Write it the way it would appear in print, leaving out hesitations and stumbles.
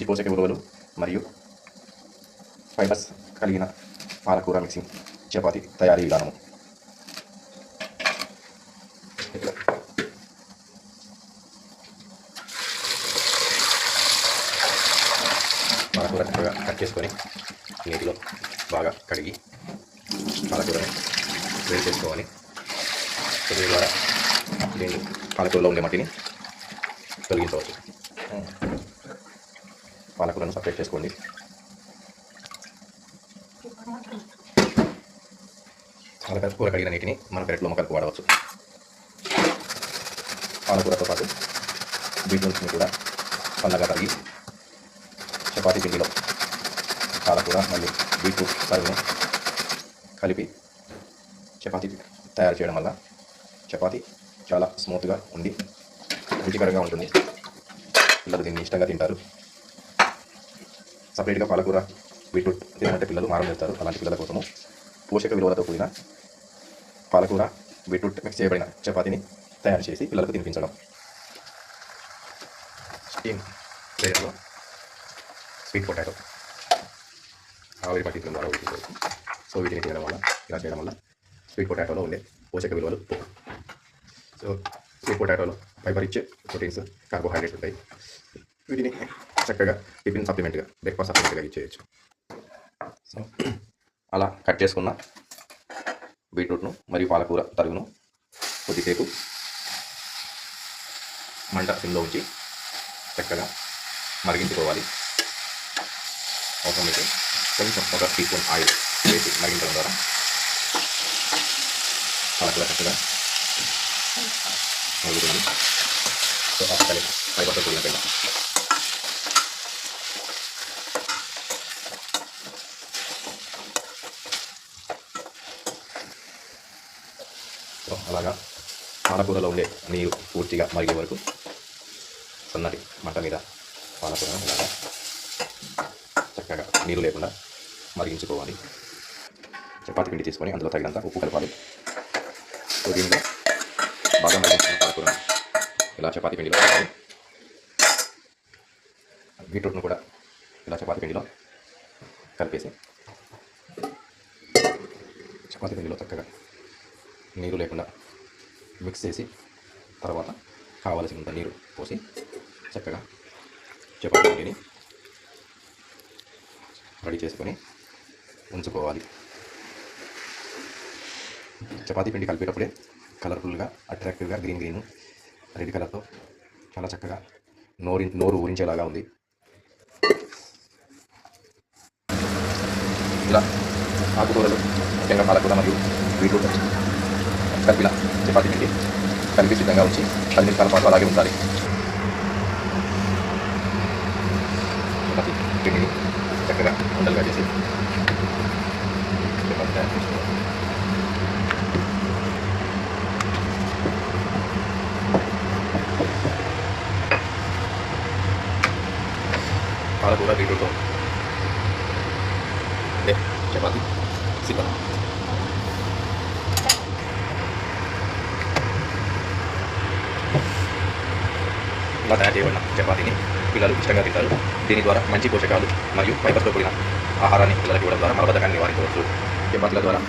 మంచి పోషక విలువలు మరియు ఫైబర్స్ కలిగిన పాలకూర మిక్సింగ్ చపాతి తయారీ విధానము. పాలకూర చక్కగా కట్ చేసుకొని నీటిలో బాగా కడిగి పాలకూరని వేడి చేసుకోవాలి. దీని ద్వారా దీన్ని పాలకూరలో ఉండే మట్టిని తొలగించవచ్చు. పాలకూరను సపరేట్ చేసుకోండి. పాలకూర కడిగిన నీటిని మన పెరట్లో మొక్కలకు వాడవచ్చు. పాలకూరతో పాటు బీట్రూట్స్ని కూడా సన్నగా తరిగి చపాతీ పిండిలో పాలకూర మరియు బీట్రూట్ తరుగును కలిపి చపాతీ తయారు చేయడం వల్ల చపాతీ చాలా స్మూత్గా ఉండి రుచికరంగా ఉంటుంది. పిల్లలు దీన్ని ఇష్టంగా తింటారు. సపరేట్గా పాలకూర బీట్రూట్ తినాలంటే పిల్లలు మారం చేస్తారు. అలాంటి పిల్లల కోసము పోషక విలువలతో కూడిన పాలకూర బీట్రూట్ మిక్స్ చేయబడిన చపాతీని తయారు చేసి పిల్లలకు తినిపించడం. స్టీమ్ చేయడంలో స్వీట్ పొటాటో ఆవిరి పట్టించడం ద్వారా ఉడికించవచ్చు. సో వీటిని తినడం వల్ల ఇలా చేయడం వల్ల స్వీట్ పొటాటోలో ఉండే పోషక విలువలు. సో స్వీట్ పొటాటోలో ఫైబర్ ఇచ్చే ప్రోటీన్స్, కార్బోహైడ్రేట్స్ ఉంటాయి. వీటిని చక్కగా టిఫిన్ సప్లిమెంట్గా, బ్రేక్ఫాస్ట్ సప్లిమెంట్గా ఇచ్చేయచ్చు. సో అలా కట్ చేసుకున్న బీట్రూట్ను మరియు పాలకూర తరుగును కొద్దిసేపు మంట సిమ్లో ఉంచి చక్కగా మరిగించుకోవాలి. అవసరమైతే కొంచెం ఒక టీ స్పూన్ ఆయిల్ వేసి మరిగించడం ద్వారా పాలకూర చక్కగా మరుగుతుంది. సో అసలు ఫైబర్తో కూడిన పెద్ద అలాగా పాలకూరలో ఉండే నీరు పూర్తిగా మరిగే వరకు సన్నటి మంట మీద పాలకూరను ఇలాగా చక్కగా నీరు లేకుండా మరిగించుకోవాలి. చపాతీ పిండి తీసుకొని అందులో తగినంత ఉప్పు కలపాలి. సో దీనిలో బాగా మరిగించిన పాలకూరను ఇలా చపాతీ పిండిలో కలపాలి. బీట్రూట్ను కూడా ఇలా చపాతీ పిండిలో కలిపేసి చపాతీ పిండిలో చక్కగా నీరు లేకుండా మిక్స్ చేసి తర్వాత కావలసినంత నీరు పోసి చక్కగా చపాతీ పిండిని రెడీ చేసుకొని ఉంచుకోవాలి. చపాతీ పిండి కలిపేటప్పుడే కలర్ఫుల్గా, అట్రాక్టివ్గా గ్రీన్ రెడ్ కలర్తో చాలా చక్కగా నోరు ఊరించేలాగా ఉంది. ఇలా ఆకుకూరలు ముఖ్యంగా పాలకూర మరియు బీట్రూట్ కలిపిన చపాతీ పిండి కలిపి సిద్ధంగా ఉంచి 10 నిమిషాల పాటు అలాగే ఉండాలి. చపాతీ పిండిని చక్కగా ఉండలుగా చేసి చపాతీ తయారు చేసుకోవాలి. పాలకూర బీట్రూట్తో చపాతీ సిద్ధం. ఇలా తయారు చేయబడిన చపాతీని పిల్లలు ఇష్టంగా తింటారు. దీని ద్వారా మంచి పోషకాలు మరియు ఫైబర్స్తో కూడిన ఆహారాన్ని పిల్లలకు ఇవ్వడం ద్వారా మలబద్ధకాన్ని నివారించవచ్చు. చపాతీల ద్వారా